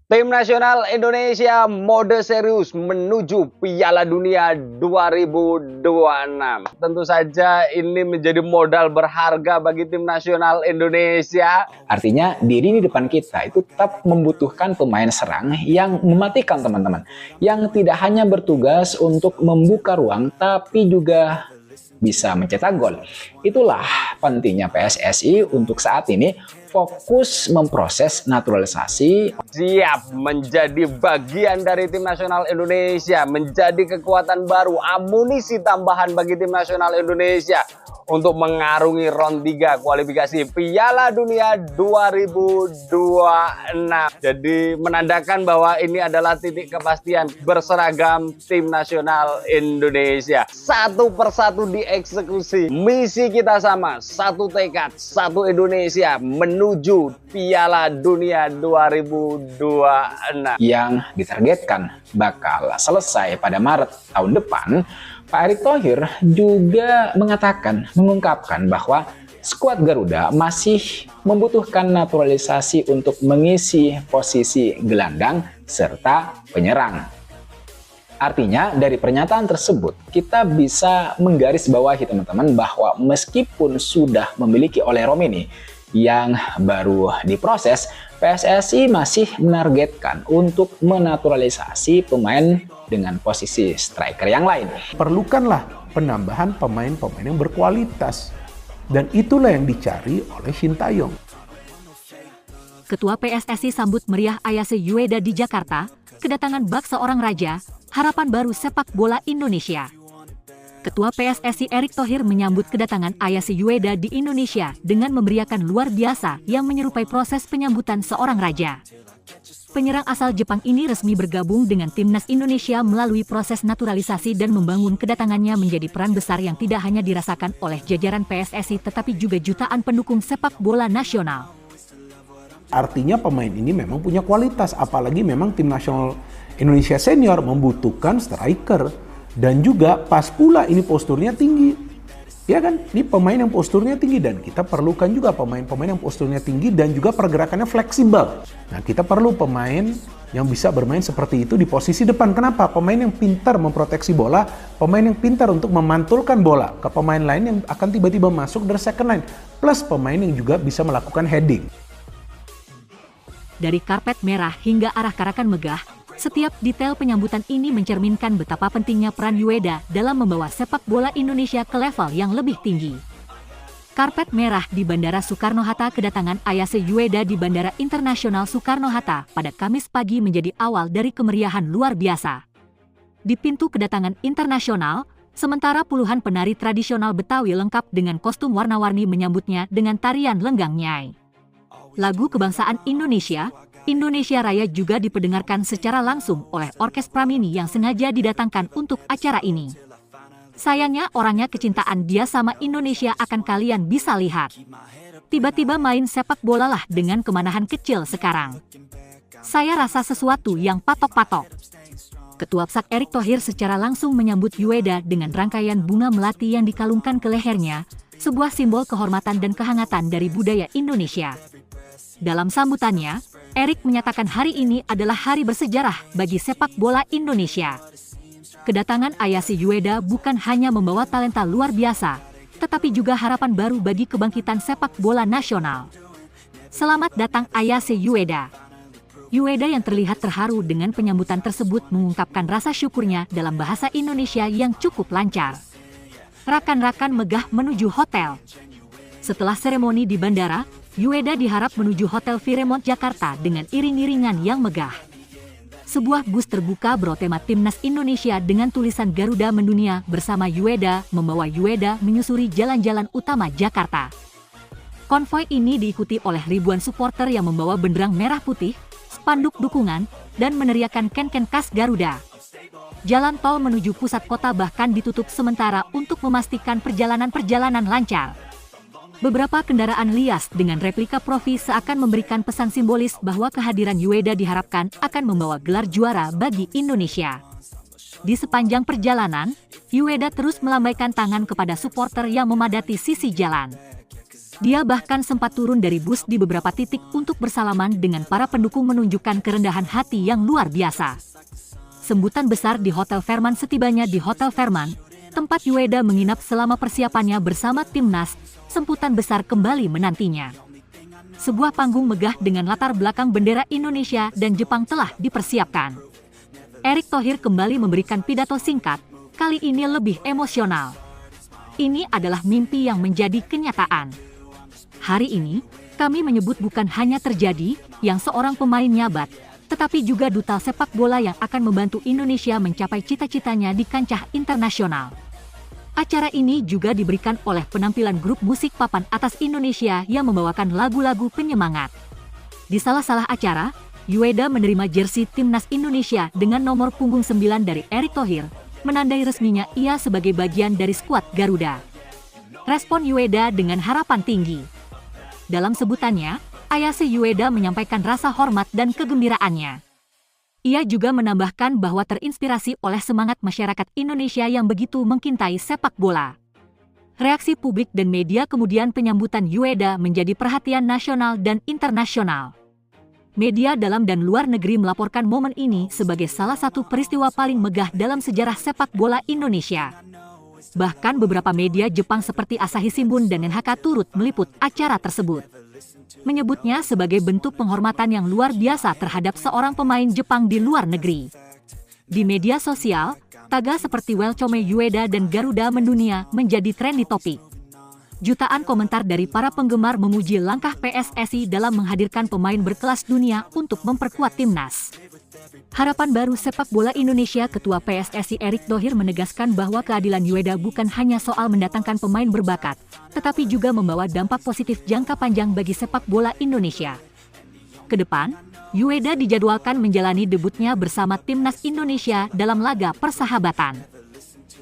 Tim nasional Indonesia mode serius menuju Piala Dunia 2026. Tentu saja ini menjadi modal berharga bagi tim nasional Indonesia. Artinya diri di depan kita itu tetap membutuhkan pemain serang yang mematikan teman-teman. Yang tidak hanya bertugas untuk membuka ruang tapi juga bisa mencetak gol. Itulah pentingnya PSSI untuk saat ini fokus memproses naturalisasi. Siap menjadi bagian dari tim nasional Indonesia, menjadi kekuatan baru, amunisi tambahan bagi tim nasional Indonesia untuk mengarungi round 3 kualifikasi Piala Dunia 2026. Jadi menandakan bahwa ini adalah titik kepastian berseragam tim nasional Indonesia. Satu persatu dieksekusi. Misi kita sama, satu tekad, satu Indonesia menuju Piala Dunia 2026 yang ditargetkan bakal selesai pada Maret tahun depan. Pak Erick Thohir juga mengungkapkan bahwa skuad Garuda masih membutuhkan naturalisasi untuk mengisi posisi gelandang serta penyerang. Artinya dari pernyataan tersebut kita bisa menggarisbawahi teman-teman bahwa meskipun sudah memiliki Oleh Romeni yang baru diproses, PSSI masih menargetkan untuk menaturalisasi pemain dengan posisi striker yang lain. Perlukanlah penambahan pemain-pemain yang berkualitas. Dan itulah yang dicari oleh Sintayong. Ketua PSSI sambut meriah Ayase Ueda di Jakarta, kedatangan bak seorang raja, harapan baru sepak bola Indonesia. Ketua PSSI Erick Thohir menyambut kedatangan Ayase Ueda di Indonesia dengan memeriahkan luar biasa yang menyerupai proses penyambutan seorang raja. Penyerang asal Jepang ini resmi bergabung dengan timnas Indonesia melalui proses naturalisasi dan membangun kedatangannya menjadi peran besar yang tidak hanya dirasakan oleh jajaran PSSI tetapi juga jutaan pendukung sepak bola nasional. Artinya pemain ini memang punya kualitas, apalagi memang tim nasional Indonesia senior membutuhkan striker. Dan juga pas pula ini posturnya tinggi. Ya kan? Ini pemain yang posturnya tinggi dan kita perlukan juga pemain-pemain yang posturnya tinggi dan juga pergerakannya fleksibel. Nah, kita perlu pemain yang bisa bermain seperti itu di posisi depan. Kenapa? Pemain yang pintar memproteksi bola, pemain yang pintar untuk memantulkan bola ke pemain lain yang akan tiba-tiba masuk dari second line. Plus pemain yang juga bisa melakukan heading. Dari karpet merah hingga arah Karakan Megah, setiap detail penyambutan ini mencerminkan betapa pentingnya peran Ueda dalam membawa sepak bola Indonesia ke level yang lebih tinggi. Karpet merah di Bandara Soekarno-Hatta, kedatangan Ayase Ueda di Bandara Internasional Soekarno-Hatta pada Kamis pagi menjadi awal dari kemeriahan luar biasa. Di pintu kedatangan internasional, sementara puluhan penari tradisional Betawi lengkap dengan kostum warna-warni menyambutnya dengan tarian Lenggang Nyai. Lagu kebangsaan Indonesia, Indonesia Raya juga diperdengarkan secara langsung oleh Orkes Pramini yang sengaja didatangkan untuk acara ini. Sayangnya orangnya kecintaan dia sama Indonesia akan kalian bisa lihat. Tiba-tiba main sepak bola lah dengan kemanahan kecil sekarang. Saya rasa sesuatu yang patok-patok. Ketua PSAK Erick Thohir secara langsung menyambut Ueda dengan rangkaian bunga melati yang dikalungkan ke lehernya, sebuah simbol kehormatan dan kehangatan dari budaya Indonesia. Dalam sambutannya, Erick menyatakan hari ini adalah hari bersejarah bagi sepak bola Indonesia. Kedatangan Ayase Ueda bukan hanya membawa talenta luar biasa, tetapi juga harapan baru bagi kebangkitan sepak bola nasional. Selamat datang Ayase Ueda. Ueda yang terlihat terharu dengan penyambutan tersebut mengungkapkan rasa syukurnya dalam bahasa Indonesia yang cukup lancar. Rakan-rakan megah menuju hotel. Setelah seremoni di bandara, Ueda diharap menuju Hotel Fairmont Jakarta dengan iring-iringan yang megah. Sebuah bus terbuka bertema Timnas Indonesia dengan tulisan Garuda Mendunia bersama Ueda membawa Ueda menyusuri jalan-jalan utama Jakarta. Konvoi ini diikuti oleh ribuan supporter yang membawa benderang merah putih, spanduk dukungan, dan meneriakan ken-ken khas Garuda. Jalan tol menuju pusat kota bahkan ditutup sementara untuk memastikan perjalanan lancar. Beberapa kendaraan lias dengan replika Profi seakan memberikan pesan simbolis bahwa kehadiran Ueda diharapkan akan membawa gelar juara bagi Indonesia. Di sepanjang perjalanan, Ueda terus melambaikan tangan kepada supporter yang memadati sisi jalan. Dia bahkan sempat turun dari bus di beberapa titik untuk bersalaman dengan para pendukung menunjukkan kerendahan hati yang luar biasa. Sambutan besar di Hotel Fairmont. Setibanya di Hotel Fairmont, tempat Ueda menginap selama persiapannya bersama timnas, sambutan besar kembali menantinya. Sebuah panggung megah dengan latar belakang bendera Indonesia dan Jepang telah dipersiapkan. Erick Thohir kembali memberikan pidato singkat, kali ini lebih emosional. Ini adalah mimpi yang menjadi kenyataan. Hari ini, kami menyebut bukan hanya terjadi yang seorang pemain nyabat, tetapi juga duta sepak bola yang akan membantu Indonesia mencapai cita-citanya di kancah internasional. Acara ini juga diberikan oleh penampilan grup musik papan atas Indonesia yang membawakan lagu-lagu penyemangat. Di salah-salah acara, Ueda menerima jersey timnas Indonesia dengan nomor punggung 9 dari Erick Thohir, menandai resminya ia sebagai bagian dari skuad Garuda. Respon Ueda dengan harapan tinggi. Dalam sebutannya, Ayase Ueda menyampaikan rasa hormat dan kegembiraannya. Ia juga menambahkan bahwa terinspirasi oleh semangat masyarakat Indonesia yang begitu mencintai sepak bola. Reaksi publik dan media kemudian penyambutan Ueda menjadi perhatian nasional dan internasional. Media dalam dan luar negeri melaporkan momen ini sebagai salah satu peristiwa paling megah dalam sejarah sepak bola Indonesia. Bahkan beberapa media Jepang seperti Asahi Shimbun dan NHK turut meliput acara tersebut, menyebutnya sebagai bentuk penghormatan yang luar biasa terhadap seorang pemain Jepang di luar negeri. Di media sosial, taga seperti Welcome Ueda dan Garuda mendunia menjadi trendy topik. Jutaan komentar dari para penggemar memuji langkah PSSI dalam menghadirkan pemain berkelas dunia untuk memperkuat timnas. Harapan baru sepak bola Indonesia. Ketua PSSI Erick Thohir menegaskan bahwa keadilan Ueda bukan hanya soal mendatangkan pemain berbakat, tetapi juga membawa dampak positif jangka panjang bagi sepak bola Indonesia. Kedepan, Ueda dijadwalkan menjalani debutnya bersama timnas Indonesia dalam laga persahabatan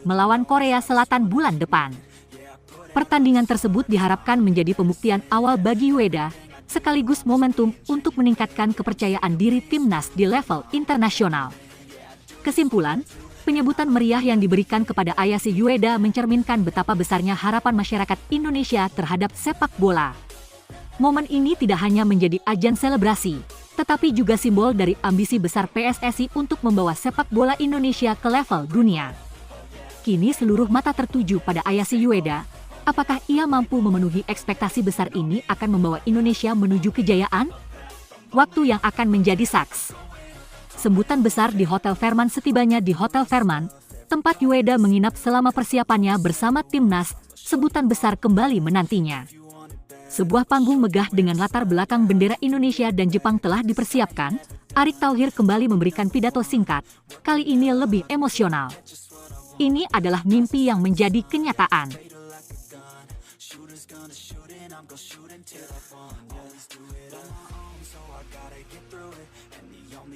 melawan Korea Selatan bulan depan. Pertandingan tersebut diharapkan menjadi pembuktian awal bagi Ueda, sekaligus momentum untuk meningkatkan kepercayaan diri timnas di level internasional. Kesimpulan, penyebutan meriah yang diberikan kepada Ayase Ueda mencerminkan betapa besarnya harapan masyarakat Indonesia terhadap sepak bola. Momen ini tidak hanya menjadi ajang selebrasi, tetapi juga simbol dari ambisi besar PSSI untuk membawa sepak bola Indonesia ke level dunia. Kini seluruh mata tertuju pada Ayase Ueda. Apakah ia mampu memenuhi ekspektasi besar ini akan membawa Indonesia menuju kejayaan? Waktu yang akan menjadi saks. Sambutan besar di Hotel Fairmont. Setibanya di Hotel Fairmont, tempat Ueda menginap selama persiapannya bersama timnas, sambutan besar kembali menantinya. Sebuah panggung megah dengan latar belakang bendera Indonesia dan Jepang telah dipersiapkan. Erick Thohir kembali memberikan pidato singkat, kali ini lebih emosional. Ini adalah mimpi yang menjadi kenyataan.